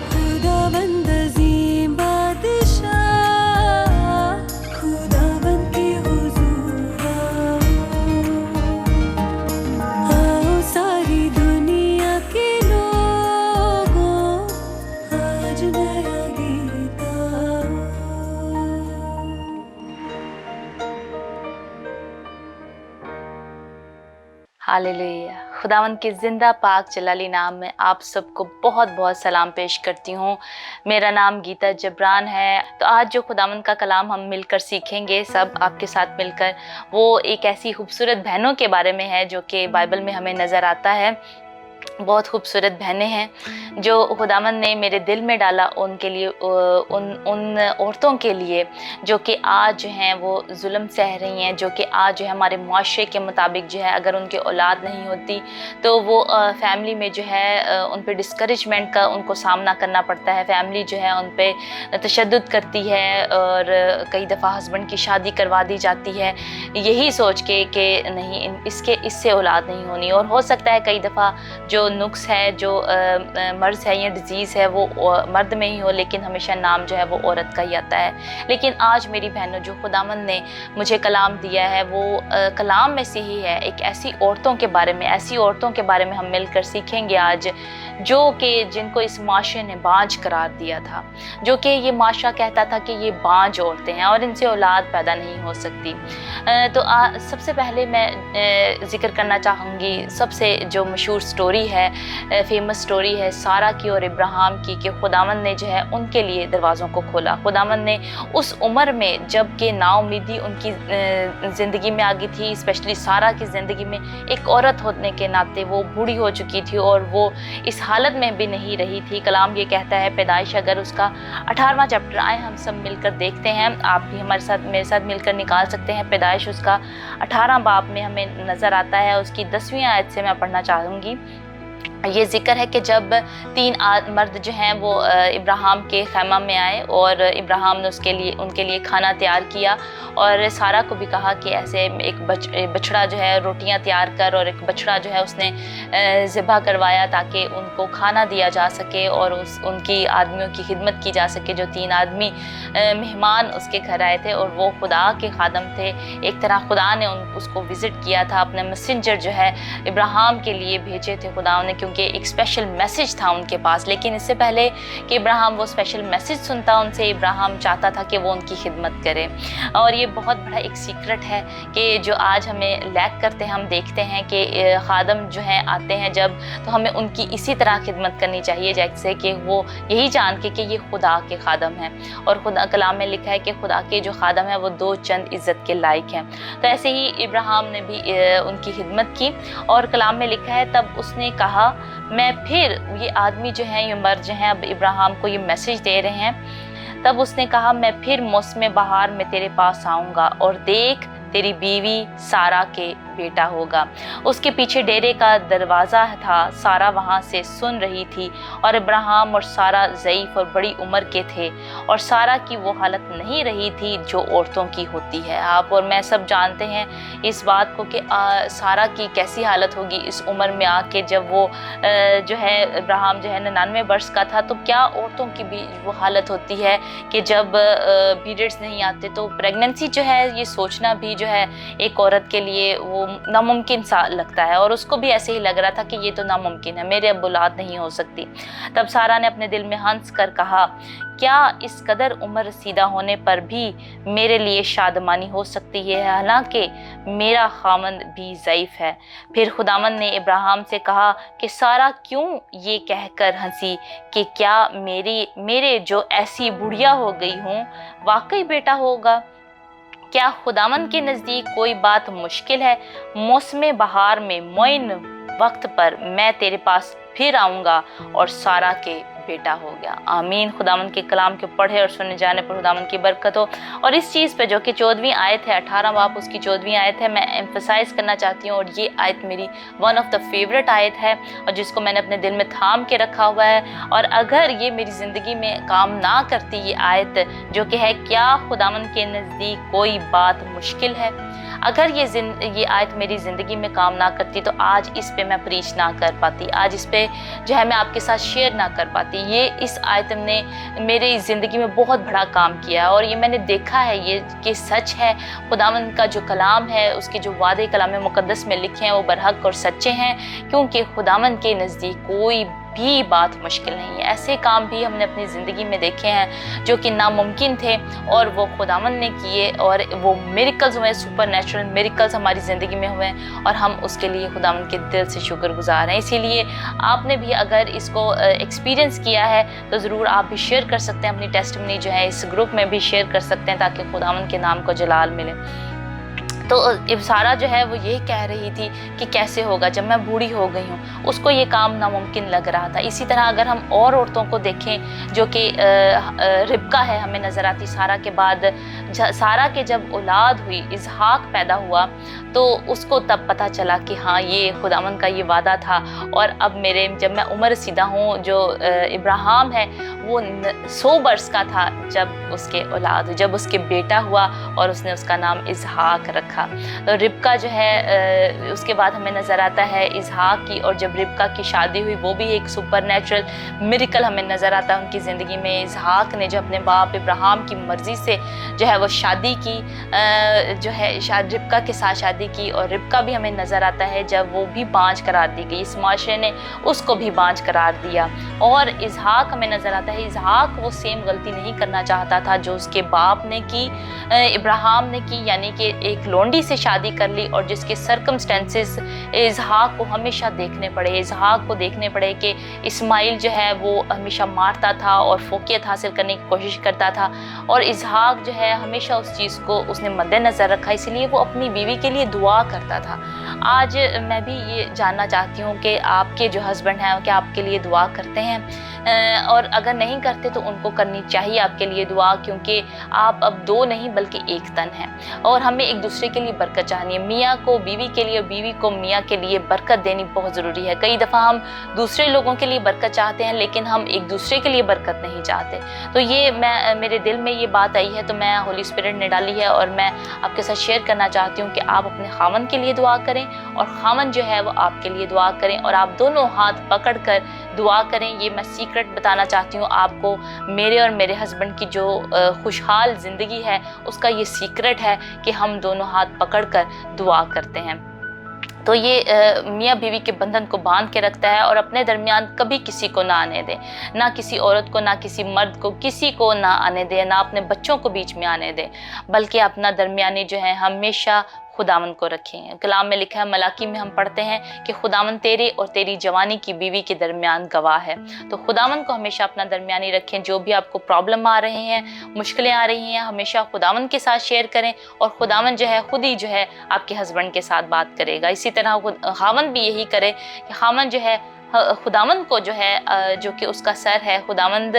खुदावंद अज़ीम बादशाह, खुदावंद के हुज़ूर आओ सारी दुनिया के लोगों, आज नया गीत आओ। हालेलुया। खुदावंद के ज़िंदा पाक जलाली नाम में आप सबको बहुत बहुत सलाम पेश करती हूँ। मेरा नाम गीता जबरान है। तो आज जो खुदावंद का कलाम हम मिलकर सीखेंगे सब आपके साथ मिलकर, वो एक ऐसी खूबसूरत बहनों के बारे में है जो कि बाइबल में हमें नज़र आता है। बहुत खूबसूरत बहनें हैं जो खुदावंद ने मेरे दिल में डाला, उनके लिए उन औरतों के लिए जो कि आज जो हैं वो जुल्म सह रही हैं, जो कि आज जो है हमारे मुआशरे के मुताबिक जो है अगर उनके औलाद नहीं होती तो वो फैमिली में जो है उन पे डिस्करेजमेंट का उनको सामना करना पड़ता है। फैमिली जो है उन पे तशद्दुद करती है और कई दफ़ा हस्बैंड की शादी करवा दी जाती है यही सोच के कि नहीं इससे औलाद नहीं होनी। और हो सकता है कई दफ़ा जो नुक्स है, जो मर्ज़ है या डिज़ीज़ है वो मर्द में ही हो, लेकिन हमेशा नाम जो है वो औरत का ही आता है। लेकिन आज मेरी बहनों, जो खुदावंद ने मुझे कलाम दिया है वो कलाम में से ही है। एक ऐसी औरतों के बारे में, ऐसी औरतों के बारे में हम मिलकर सीखेंगे आज, जो कि जिनको इस माशरे ने बांझ करार दिया था, जो कि ये माशरा कहता था कि ये बांझ औरतें हैं और इनसे औलाद पैदा नहीं हो सकती। तो सबसे पहले मैं ज़िक्र करना चाहूँगी सबसे जो मशहूर स्टोरी है, फेमस स्टोरी है सारा की और इब्राहिम की, कि खुदावंद ने जो है उनके लिए दरवाज़ों को खोला। खुदावंद ने उस उम्र में जब कि नाउमीदी उनकी ज़िंदगी में आ गई थी, स्पेशली सारा की ज़िंदगी में, एक औरत होने के नाते वो बूढ़ी हो चुकी थी और वो इस हालत में भी नहीं रही थी। कलाम ये कहता है, पैदाइश अगर उसका 18वां चैप्टर आए हम सब मिलकर देखते हैं, आप भी हमारे साथ मेरे साथ मिलकर निकाल सकते हैं। पैदाइश उसका 18 बाब में हमें नज़र आता है। उसकी 10वीं आयत से मैं पढ़ना चाहूँगी। ये जिक्र है कि जब 3 मर्द जो हैं वो इब्राहिम के खैमा में आए और इब्राहिम ने उनके लिए खाना तैयार किया और सारा को भी कहा कि ऐसे एक बछड़ा जो है रोटियां तैयार कर, और एक बछड़ा जो है उसने ज़िबा करवाया ताकि उनको खाना दिया जा सके और उनकी आदमियों की खिदमत की जा सके। जो 3 आदमी मेहमान उसके घर आए थे और वो खुदा के खादम थे। एक तरह खुदा ने उसको विज़िट किया था, अपने मैसेंजर जो है इब्राहिम के लिए भेजे थे खुदा ने, क्योंकि एक स्पेशल मैसेज था उनके पास। लेकिन इससे पहले कि इब्राहिम वो स्पेशल मैसेज सुनता उनसे, इब्राहिम चाहता था कि वो उनकी खिदमत करे। और ये बहुत बड़ा एक सीक्रेट है कि जो आज हमें लैक करते हैं, हम देखते हैं कि खादम जो हैं आते हैं जब, तो हमें उनकी इसी तरह खिदमत करनी चाहिए जैसे कि वो यही जान के कि ये खुदा के खादम हैं। और खुदा कलाम में लिखा है कि खुदा के जो खादम है वो 2 चंद इज़्ज़त के लायक हैं। तो ऐसे ही इब्राहिम ने भी उनकी खिदमत की और कलाम में लिखा है, तब उसने कहा मैं फिर, ये आदमी जो हैं, ये मर्द जो हैं, अब इब्राहिम को ये मैसेज दे रहे हैं, तब उसने कहा मैं फिर मौसम बहार में तेरे पास आऊँगा और देख तेरी बीवी सारा के बेटा होगा। उसके पीछे डेरे का दरवाज़ा था, सारा वहाँ से सुन रही थी और इब्राहिम और सारा ज़ईफ़ और बड़ी उम्र के थे और सारा की वो हालत नहीं रही थी जो औरतों की होती है। आप और मैं सब जानते हैं इस बात को कि सारा की कैसी हालत होगी इस उम्र में आके, जब वो जो है इब्राहिम जो है 99 वर्ष का था। तो क्या औरतों की भी वो हालत होती है कि जब पीरियड्स नहीं आते, तो प्रेगनेंसी जो है ये सोचना भी जो है एक औरत के लिए वो नामुमकिन सा लगता है। और उसको भी ऐसे ही लग रहा था कि ये तो नामुमकिन है, मेरे अब औलाद नहीं हो सकती। तब सारा ने अपने दिल में हंस कर कहा, क्या इस कदर उम्र रसीदा होने पर भी मेरे लिए शादमानी हो सकती है, हालांकि मेरा खामंद भी ज़ईफ़ है। फिर खुदावंद ने इब्राहिम से कहा कि सारा क्यों ये कहकर हंसी कि क्या मेरे जो ऐसी बुढ़िया हो गई हूँ वाकई बेटा होगा। क्या खुदावंद के नज़दीक कोई बात मुश्किल है? मौसम बहार में मोइन वक्त पर मैं तेरे पास फिर आऊँगा और सारा के बेटा हो गया। आमीन। खुदावंद के कलाम के पढ़े और सुने जाने पर खुदावंद की बरकत हो। और इस चीज़ पे जो कि 14वीं आयत है, 18 बाब उसकी 14वीं आयत है, मैं एम्फसाइज़ करना चाहती हूँ। और ये आयत मेरी वन ऑफ द फेवरेट आयत है और जिसको मैंने अपने दिल में थाम के रखा हुआ है। और अगर ये मेरी ज़िंदगी में काम ना करती ये आयत, जो कि है क्या खुदावंद के नज़दीक कोई बात मुश्किल है, अगर ये आयत मेरी ज़िंदगी में काम ना करती तो आज इस पे मैं प्रीच ना कर पाती, आज इस पे जो है मैं आपके साथ शेयर ना कर पाती। ये इस आयत ने मेरी ज़िंदगी में बहुत बड़ा काम किया है और ये मैंने देखा है ये कि सच है। खुदावंद का जो कलाम है, उसके जो वादे कलाम मुक़द्दस में लिखे हैं वो बरहक और सच्चे हैं, क्योंकि खुदावंद के नज़दीक कोई भी बात मुश्किल नहीं है। ऐसे काम भी हमने अपनी ज़िंदगी में देखे हैं जो कि नामुमकिन थे और वो खुदावंद ने किए, और वो मिरेकल्स हुए, सुपर नेचुरल मिरेकल्स हमारी ज़िंदगी में हुए, और हम उसके लिए खुदावंद के दिल से शुक्रगुजार हैं। इसीलिए आपने भी अगर इसको एक्सपीरियंस किया है तो ज़रूर आप भी शेयर कर सकते हैं, अपनी टेस्टिमनी जो है इस ग्रुप में भी शेयर कर सकते हैं, ताकि खुदावंद के नाम को जलाल मिले। तो सारा जो है वो यही कह रही थी कि कैसे होगा जब मैं बूढ़ी हो गई हूँ, उसको ये काम नामुमकिन लग रहा था। इसी तरह अगर हम और औरतों को देखें जो कि रिबका है, हमें नज़र आती सारा के बाद, सारा के जब औलाद हुई, इसहाक पैदा हुआ, तो उसको तब पता चला कि हाँ ये खुदावंद का ये वादा था। और अब जब मैं उम्र रसीदा हूँ, जो इब्राहिम है वो 100 बरस का था जब उसके औलाद, जब उसके बेटा हुआ और उसने उसका नाम इसहाक रखा। तो रिबका जो है उसके बाद हमें नज़र आता है इसहाक की, और जब रिबका की शादी हुई वो भी एक सुपर नेचुरल मिरेकल हमें नज़र आता है उनकी ज़िंदगी में। इसहाक ने जो अपने बाप इब्राहिम की मर्ज़ी से जो है वो शादी की, जो है रिबका के साथ शादी की, और रिबका भी हमें नज़र आता है जब वो भी बांझ करार दी गई, इस माशरे ने उसको भी बांझ करार दिया। और इसहाक हमें नज़र आता है, इसहाक वो सेम गलती नहीं करना चाहता था जो उसके बाप ने की, इब्राहिम ने की, यानी कि एक लोंडी से शादी कर ली, और जिसके सर्कमस्टेंसेस इसहाक को हमेशा देखने पड़े। इसहाक को देखने पड़े कि इस्माइल जो है वो हमेशा मारता था और फोकियत हासिल करने की कोशिश करता था, और इसहाक जो है हमेशा उस चीज़ को उसने मद्देनज़र रखा, इसलिए वो अपनी बीवी के लिए दुआ करता था। आज मैं भी ये जानना चाहती हूँ कि आपके जो हस्बैंड हैं क्या आपके लिए दुआ करते हैं, और अगर नहीं करते तो उनको करनी चाहिए आपके लिए दुआ, क्योंकि आप अब 2 नहीं बल्कि एक तन हैं, और हमें एक दूसरे के लिए बरकत चाहिए। मियाँ को बीवी के लिए और बीवी को मियाँ के लिए बरकत देनी बहुत ज़रूरी है। कई दफ़ा हम दूसरे लोगों के लिए बरकत चाहते हैं लेकिन हम एक दूसरे के लिए बरकत नहीं चाहते। तो ये मेरे दिल में ये बात आई है, तो मैं होली स्पिरिट ने डाली है, और मैं आपके साथ शेयर करना चाहती हूँ कि आप अपने खामन के लिए दुआ करें और खामन जो है वो आपके लिए दुआ करें, और आप दोनों हाथ पकड़ कर दुआ करें। ये मैं सीक्रेट बताना चाहती हूँ आपको, मेरे और मेरे हस्बैंड की जो खुशहाल ज़िंदगी है उसका ये सीक्रेट है कि हम दोनों हाथ पकड़कर दुआ करते हैं। तो ये मियाँ बीवी के बंधन को बांध के रखता है, और अपने दरमियान कभी किसी को ना आने दे, ना किसी औरत को, ना किसी मर्द को, किसी को ना आने दे, ना अपने बच्चों को बीच में आने दे, बल्कि अपना दरमियानी जो है हमेशा खुदावंद को रखें। कलाम में लिखा है, मलाकी में हम पढ़ते हैं कि खुदावंद तेरे और तेरी जवानी की बीवी के दरमियान गवाह है। तो खुदावंद को हमेशा अपना दरमियानी रखें। जो भी आपको प्रॉब्लम आ रहे हैं, मुश्किलें आ रही हैं, हमेशा खुदावंद के साथ शेयर करें, और खुदावंद जो है खुद ही जो है आपके हस्बैंड के साथ बात करेगा। इसी तरह खामन भी यही करे कि खामन जो है खुदावंद को जो है जो कि उसका सर है, खुदावंद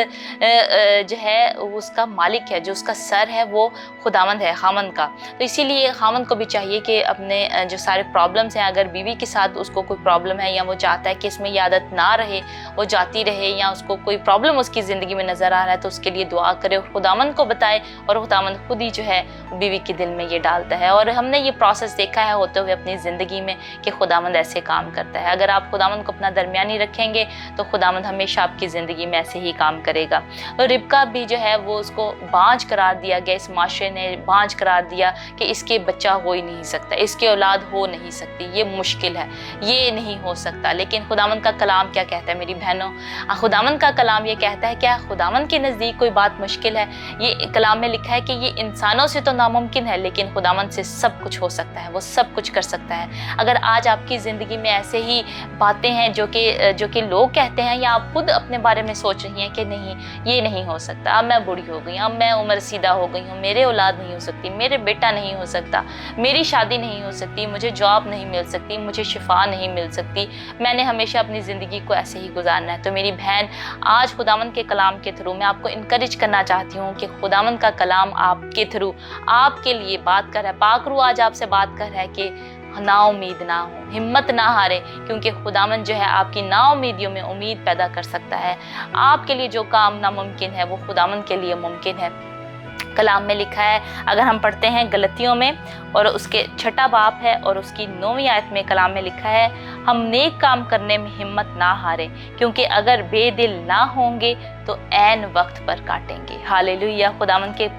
जो है उसका मालिक है, जो उसका सर है वो खुदावंद है खामन का। तो इसीलिए खामन को भी चाहिए कि अपने जो सारे प्रॉब्लम्स हैं, अगर बीवी के साथ उसको कोई प्रॉब्लम है या वो चाहता है कि इसमें ये आदत ना रहे, वो जाती रहे, या उसको कोई प्रॉब्लम उसकी ज़िंदगी में नज़र आ रहा है, तो उसके लिए दुआ करे और खुदावंद को बताए, और खुदावंद खुद ही जो है बीवी के दिल में ये डालता है। और हमने ये प्रोसेस देखा है होते हुए अपनी ज़िंदगी में कि खुदावंद ऐसे काम करता है। अगर आप खुदावंद को अपना दरमियानी रखेंगे तो खुदावंद हमेशा आपकी ज़िंदगी में ऐसे ही काम करेगा। तो रिबका भी जो है वो उसको बांझ करार दिया गया, इस माशरे ने बांझ करार दिया कि इसके बच्चा हो ही नहीं सकता, इसके औलाद हो नहीं सकती, ये मुश्किल है, ये नहीं हो सकता। लेकिन खुदावंद का कलाम क्या कहता है मेरी बहनों? खुदावंद का कलाम ये कहता है, क्या खुदावंद के नज़दीक कोई बात मुश्किल है? ये कलाम में लिखा है कि ये इंसानों से तो नामुमकिन है, लेकिन खुदावंद से सब कुछ हो सकता है, वो सब कुछ कर सकता है। अगर आज आपकी ज़िंदगी में ऐसे ही बातें हैं जो कि लोग कहते हैं, या आप खुद अपने बारे में सोच रही हैं कि नहीं ये नहीं हो सकता, अब मैं बूढ़ी हो गई, अब मैं उम्र सीधा हो गई हूँ, मेरे औलाद नहीं हो सकती, मेरे बेटा नहीं हो सकता, मेरी शादी नहीं हो सकती, मुझे जॉब नहीं मिल सकती, मुझे शिफा नहीं मिल सकती, मैंने हमेशा अपनी ज़िंदगी को ऐसे ही गुजारना है। तो मेरी बहन, आज खुदावंद के कलाम के थ्रू मैं आपको इनकरेज करना चाहती हूँ कि खुदावंद का कलाम आपके थ्रू आपके लिए बात कर रहा है। पाक रूह आज आपसे बात कर रहा है कि ना उम्मीद ना हो, हिम्मत ना हारे, क्योंकि खुदावंद जो है आपकी ना उम्मीदियों में उम्मीद पैदा कर सकता है। आपके लिए जो काम नामुमकिन है वो खुदावंद के लिए मुमकिन है। कलाम में लिखा है, अगर हम पढ़ते हैं गलतियों में और उसके 6 बाब है और उसकी 9वीं आयत में कलाम में लिखा है, हम नेक काम करने में हिम्मत ना हारें, क्योंकि अगर बेदिल ना होंगे तो ऐन वक्त पर काटेंगे। हालेलुया। खुदावंद के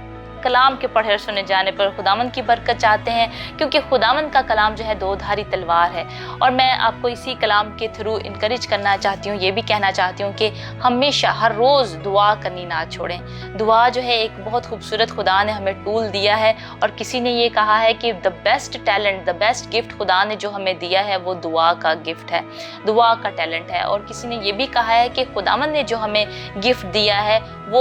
कलाम के पढ़े और सुने जाने पर खुदावंद की बरकत चाहते हैं, क्योंकि खुदावंद का कलाम जो है 2धारी तलवार है। और मैं आपको इसी कलाम के थ्रू इनकरेज करना चाहती हूँ, ये भी कहना चाहती हूँ कि हमेशा हर रोज़ दुआ करनी ना छोड़ें। दुआ जो है एक बहुत खूबसूरत खुदा ने हमें टूल दिया है, और किसी ने ये कहा है कि the best talent, the best gift खुदा ने जो हमें दिया है वो दुआ का गिफ्ट है, दुआ का टैलेंट है। और किसी ने ये भी कहा है कि खुदावंद ने जो हमें गिफ्ट दिया है वो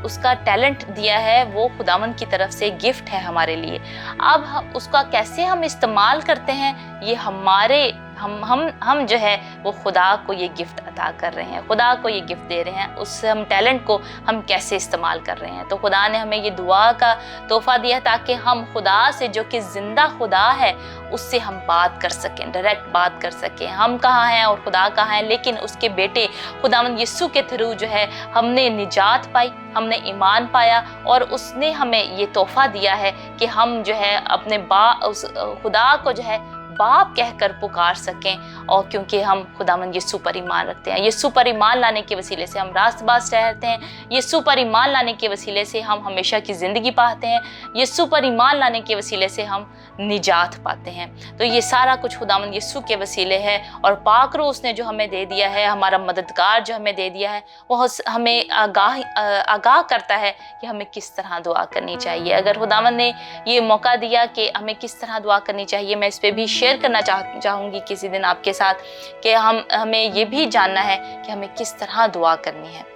उसका टैलेंट दिया है, वो खुदावंद की तरफ से गिफ्ट है हमारे लिए। अब हम उसका कैसे हम इस्तेमाल करते हैं, ये हमारे हम जो है वो खुदा को ये गिफ्ट अता कर रहे हैं, खुदा को ये गिफ्ट दे रहे हैं, उस हम टैलेंट को हम कैसे इस्तेमाल कर रहे हैं। तो खुदा ने हमें ये दुआ का तोहफा दिया ताकि हम खुदा से, जो कि ज़िंदा खुदा है, उससे हम बात कर सकें, डायरेक्ट बात कर सकें। हम कहाँ हैं और खुदा कहाँ है, लेकिन उसके बेटे खुदावंद यीशु के थ्रू जो है हमने निजात पाई, हमने ईमान पाया, और उसने हमें ये तोहफा दिया है कि हम जो है अपने उस खुदा को जो है बाप कहकर पुकार सकें। और क्योंकि हम खुदावंद यीशु पर ईमान रखते हैं, यीशु पर ईमान लाने के वसीले से हम रास्तबाज ठहरते हैं, यीशु पर ईमान लाने के वसीले से हम हमेशा की ज़िंदगी पाते हैं, यीशु पर ईमान लाने के वसीले से हम निजात पाते हैं। तो ये सारा कुछ खुदावंद यीशु के वसीले है, और पाक रूह उसने जो हमें दे दिया है, हमारा मददगार जो हमें दे दिया है, वो हमें आगाह करता है कि हमें किस तरह दुआ करनी चाहिए। अगर खुदावंद ने ये मौका दिया कि हमें किस तरह दुआ करनी चाहिए, मैं इस पर भी शेयर करना चाहूँगी किसी दिन आपके साथ, कि हमें ये भी जानना है कि हमें किस तरह दुआ करनी है।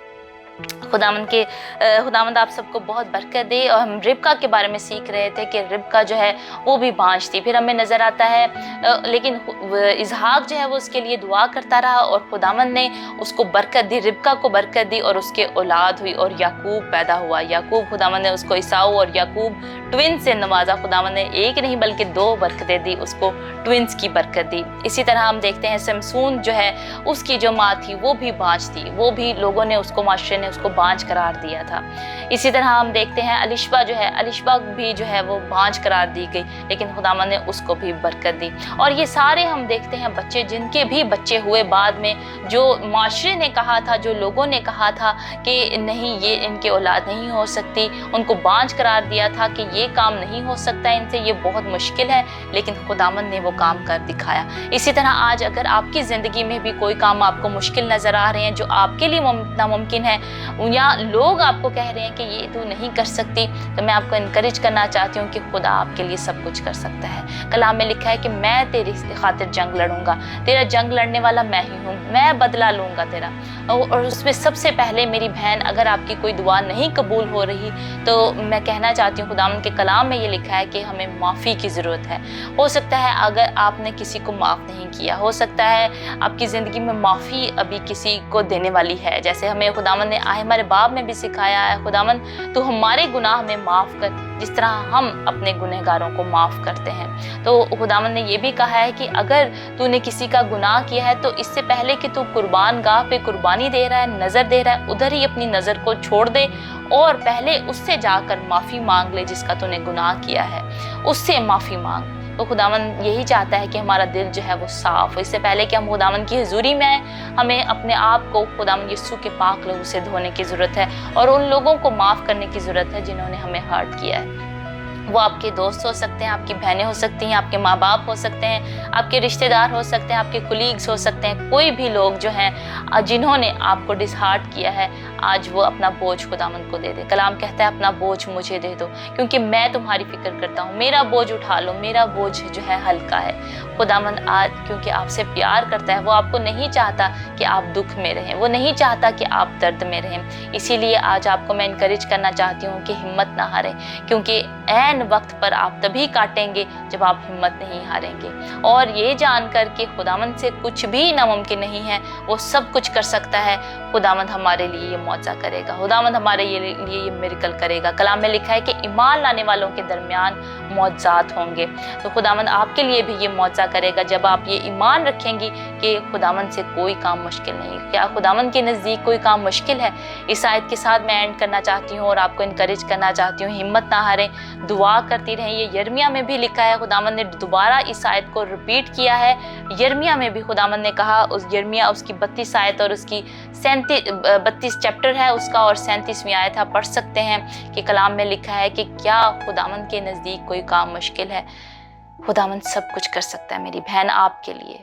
खुदावंद आप सबको बहुत बरकत दे। और हम रिबका के बारे में सीख रहे थे कि रिबका जो है वो भी बाँझ थी, फिर हमें नज़र आता है लेकिन इसहाक जो है वो उसके लिए दुआ करता रहा, और खुदावंद ने उसको बरकत दी, रिबका को बरकत दी, और उसके औलाद हुई और याकूब पैदा हुआ। याकूब, खुदावंद ने उसको ईसाऊ और याकूब ट्विंस से नवाजा। खुदावंद ने एक नहीं बल्कि 2 बरकतें दी, उसको ट्विंस की बरकत दी। इसी तरह हम देखते हैं शमसून जो है उसकी जो माँ थी वो भी बाँझ थी, वो भी लोगों ने उसको, माशरे ने उसको बाँझ करार दिया था। इसी तरह हम देखते हैं अलिशबा जो है, अलिशबा भी जो है वो बाँझ करार दी गई, लेकिन खुदावंद ने उसको भी बरकत दी। और ये सारे हम देखते हैं बच्चे, जिनके भी बच्चे हुए बाद में, जो माशरे ने कहा था, जो लोगों ने कहा था कि नहीं ये इनके औलाद नहीं हो सकती, उनको बाँझ करार दिया था कि ये काम नहीं हो सकता इनसे, ये बहुत मुश्किल है, लेकिन खुदावंद ने वो काम कर दिखाया। इसी तरह आज अगर आपकी ज़िंदगी में भी कोई काम आपको मुश्किल नज़र आ रहे हैं, जो आपके लिए नामुमकिन है, या लोग आपको कह रहे हैं कि ये तू नहीं कर सकती, तो मैं आपको इनकरेज करना चाहती हूँ कि खुदा आपके लिए सब कुछ कर सकता है। कलाम में लिखा है कि मैं तेरी खातिर जंग लड़ूंगा, तेरा जंग लड़ने वाला मैं ही हूँ, मैं बदला लूँगा तेरा। और उसमें सबसे पहले मेरी बहन, अगर आपकी कोई दुआ नहीं कबूल हो रही, तो मैं कहना चाहती हूँ खुदावंद के कलाम में ये लिखा है कि हमें माफ़ी की ज़रूरत है। हो सकता है अगर आपने किसी को माफ़ नहीं किया, हो सकता है आपकी ज़िंदगी में माफ़ी अभी किसी को देने वाली है। जैसे हमें खुदावंद ने हमारे बाब में भी सिखाया है, खुदावंद तो हमारे गुनाह हमें माफ़ कर, जिस तरह हम अपने गुनहगारों को माफ़ करते हैं। तो खुदावंद ने ये भी कहा है कि अगर तूने किसी का गुनाह किया है, तो इससे पहले कि तू कुर्बान गाह पे कुर्बानी दे रहा है, नज़र दे रहा है, उधर ही अपनी नज़र को छोड़ दे और पहले उससे जाकर माफ़ी मांग ले, जिसका तूने गुनाह किया है उससे माफ़ी मांग। तो खुदावंद यही चाहता है कि हमारा दिल जो है वो साफ़ हो। इससे पहले कि हम खुदावंद की हुजूरी में आए, हमें अपने आप को खुदावंद यीशु के पाक लहू से धोने की ज़रूरत है, और उन लोगों को माफ़ करने की ज़रूरत है जिन्होंने हमें हर्ट किया है। वो आपके दोस्त हो सकते हैं, आपकी बहनें हो सकती हैं, आपके माँ बाप हो सकते हैं, आपके रिश्तेदार हो सकते हैं, आपके कुलीग्स हो सकते हैं, कोई भी लोग जो हैं जिन्होंने आपको डिसहार्ट किया है, आज वो अपना बोझ खुदावंद को दे दे। कलाम कहता है अपना बोझ मुझे दे दो, क्योंकि मैं तुम्हारी फिक्र करता हूँ, मेरा बोझ उठा लो, मेरा बोझ जो है हल्का है। खुदावंद आज क्योंकि आपसे प्यार करता है, वो आपको नहीं चाहता कि आप दुख में रहें, वो नहीं चाहता कि आप दर्द में रहें। इसीलिए आज आपको मैं इनकरेज करना चाहती हूँ कि हिम्मत ना हारें, क्योंकि ऐन वक्त पर आप तभी काटेंगे जब आप हिम्मत नहीं हारेंगे। और ये जानकर कि खुदावंद से कुछ भी नामुमकिन नहीं है, वो सब कुछ कर सकता है। खुदावंद हमारे लिए ये मौजा करेगा, खुदावंद हमारे लिए ये मिरेकल करेगा। कलाम में लिखा है कि ईमान लाने वालों के दरमियान मौजात होंगे। तो खुदावंद आपके लिए भी ये मौजा करेगा जब आप ये ईमान रखेंगी कि खुदावंद से कोई काम मुश्किल नहीं। क्या खुदावंद के नज़दीक कोई काम मुश्किल है? इस आयत के साथ मैं एंड करना चाहती हूँ और आपको इनकरेज करना चाहती हूँ, हिम्मत ना हारें, दुआ करती रहें। ये यिर्मयाह में भी लिखा है, खुदावंद ने दोबारा इस आयत को रिपीट किया है। यिर्मयाह में भी खुदावंद ने कहा, उस यिर्मयाह उसकी 32 आयत और उसकी 32 चैप्टर है उसका और 37वीं आयत आप पढ़ सकते हैं कि कलाम में लिखा है कि क्या खुदावंद के नज़दीक कोई काम मुश्किल है? खुदावंद सब कुछ कर सकता है मेरी बहन, आपके लिए,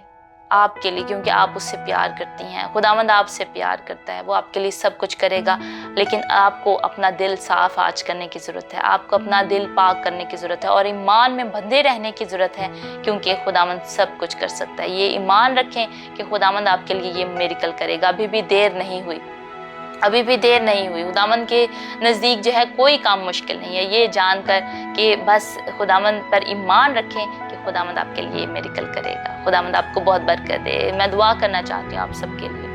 क्योंकि आप उससे प्यार करती हैं। खुदावंद आपसे प्यार करता है, वो आपके लिए सब कुछ करेगा, लेकिन आपको अपना दिल साफ आज करने की ज़रूरत है, आपको अपना दिल पाक करने की ज़रूरत है और ईमान में बंधे रहने की ज़रूरत है, क्योंकि खुदावंद सब कुछ कर सकता है। ये ईमान रखें कि खुदावंद आपके लिए ये मिरेकल करेगा। अभी भी देर नहीं हुई, खुदावंद के नज़दीक जो है कोई काम मुश्किल नहीं है। ये जानकर कि बस खुदावंद पर ईमान रखें कि खुदावंद आपके लिए मिरेकल करेगा। खुदावंद आपको बहुत बरकत दे। मैं दुआ करना चाहती हूँ आप सबके लिए।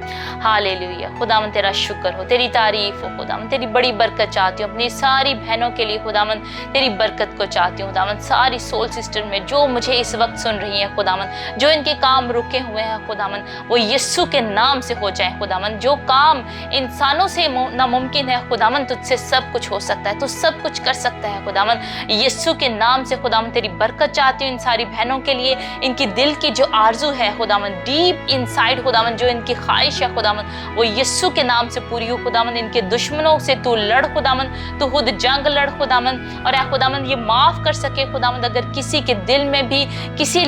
हालेलुया। खुदावंद तेरा शुक्र हो, तेरी तारीफ हो खुदावंद, तेरी बड़ी बरकत चाहती हूँ अपनी सारी बहनों के लिए खुदावंद, तेरी बरकत को चाहती हूँ खुदावंद। सारी सोल सिस्टर में जो मुझे इस वक्त सुन रही हैं खुदावंद, जो इनके काम रुके हुए हैं खुदावंद, वो यीशु के नाम से हो जाए खुदावंद। जो काम इंसानों से नामुमकिन है खुदावंद, तुझसे सब कुछ हो सकता है, तू सब कुछ कर सकता है खुदावंद। यीशु के नाम से खुदावंद तेरी बरकत चाहती हूँ इन सारी बहनों के लिए। इनकी दिल की जो आरजू है खुदावंद, डीप इनसाइड खुदावंद, जो इनकी ख्वाहिश है खुदावंद, वो यीशु के नाम से पूरी हो खुदावंद। इनके दुश्मनों से तू लड़ खुदावंद, तू खुद जंग लड़ खुदावंद। और ऐ खुदावंद ये माफ कर सके खुदावंद, अगर किसी के दिल में भी किसी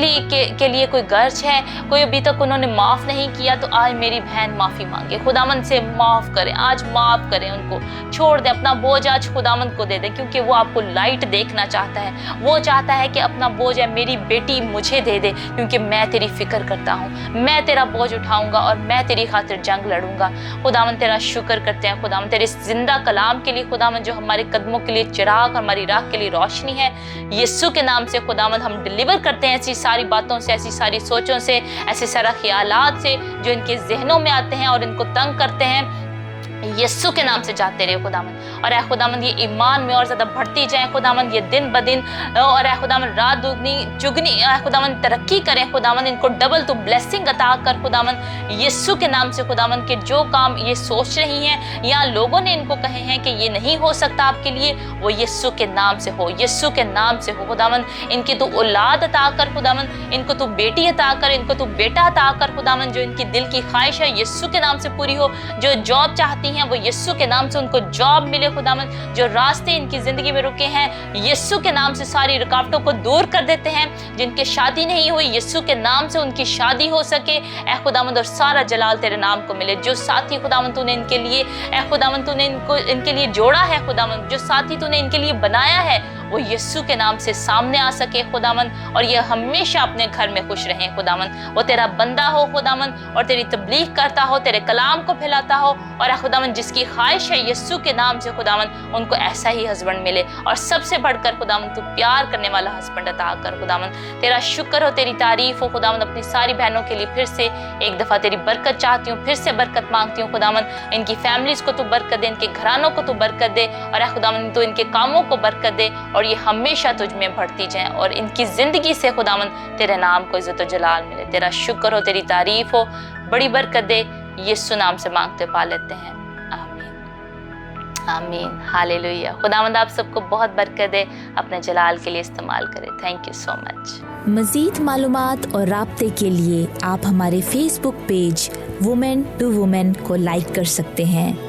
के लिए कोई गर्ज है, कोई अभी तक उन्होंने माफ नहीं किया, तो आज मेरी बहन माफी मांगे खुदावंद से, माफ करें, आज माफ करें, उनको छोड़ दे, अपना बोझ आज खुदावंद को दे दे, क्योंकि वो आपको लाइट देखना चाहता है। वो चाहता है कि अपना बोझ है मेरी बेटी मुझे दे दे, क्योंकि मैं तेरी फिक्र करता हूँ, मैं तेरा बोझ उठाऊंगा और मैं तेरी खातिर जंग लड़ूंगा। खुदावंद तेरा शुक्र करते हैं खुदावंद तेरे जिंदा कलाम के लिए खुदावंद, जो हमारे कदमों के लिए चिराग, हमारी राह के लिए रोशनी है। यीशु के नाम से खुदावंद हम डिलीवर करते हैं ऐसी सारी बातों से, ऐसी सारी सोचों से, ऐसे सारा ख्यालात से जो इनके जहनों में आते हैं और इनको तंग करते हैं। यीशु के नाम से जाते रहे खुदावंद। और ऐ खुदावंद ये ईमान में और ज़्यादा बढ़ती जाए खुदावंद, ये दिन ब दिन और ऐ खुदावंद रात दुगनी चुगनी ऐ खुदावंद तरक्की करें खुदावंद, इनको डबल तो ब्लेसिंग अता कर खुदावंद यीशु के नाम से खुदावंद, के जो काम ये सोच रही हैं या लोगों ने इनको कहे हैं कि ये नहीं हो सकता आपके लिए, वो यीशु के नाम से हो, यीशु के नाम से हो खुदावंद। इनकी तो औलाद अता कर खुदावंद, इनको तो बेटी अता कर, इनको तो बेटा अता कर खुदावंद। जो इनकी दिल की ख्वाहिश है यीशु के नाम से पूरी हो, जो जॉब चाहती हैं वो यीशु के नाम से उनको जॉब मिले खुदावंद। जो रास्ते इनकी जिंदगी में रुके हैं यीशु के नाम से सारी रुकावटों को दूर कर देते हैं। जिनके शादी नहीं हुई यीशु के नाम से उनकी शादी हो सके ऐ खुदावंद, और सारा जलाल तेरे नाम को मिले। जो साथी खुदावंद तूने इनके लिए ऐ खुदावंद तूने इनके लिए जोड़ा है खुदावंद, जो साथी तूने इनके लिए बनाया है वो यीशु के नाम से सामने आ सके खुदावंद, और ये हमेशा अपने घर में खुश रहें खुदावंद। वो तेरा बंदा हो खुदावंद और तेरी तबलीग करता हो, तेरे कलाम को फैलाता हो, और खुदावंद जिसकी ख्वाहिश है यीशु के नाम से खुदावंद उनको ऐसा ही हस्बैंड मिले। और सबसे बढ़कर खुदावंद तू प्यार करने वाला हस्बैंड अता कर खुदावंद। तेरा शुक्र हो, तेरी तारीफ हो खुदावंद। अपनी सारी बहनों के लिए फिर से एक दफ़ा तेरी बरकत चाहती हूँ, फिर से बरकत मांगती हूँ खुदावंद। इनकी फैमिलीज़ को तू बरकत दे, इनके घरानों को तू बरकत दे, और खुदावंद तू इनके कामों को बरकत दे, और ये हमेशा तुझ में बढ़ती जाएं, और इनकी ज़िंदगी से खुदावंद तेरे नाम को इज़्ज़त और जलाल मिले। तेरा शुक्र हो, तेरी तारीफ हो, बड़ी बरकत दे। यीशु नाम से मांगते पा लेते हैं, आमीन आमीन। हालेलुया। खुदावंद आप सबको बहुत बरकत दे, अपने जलाल के लिए इस्तेमाल करे। Thank you so much. मज़ीद मालूमात और राब्ते के लिए आप हमारे Facebook page women to women को लाइक कर सकते हैं।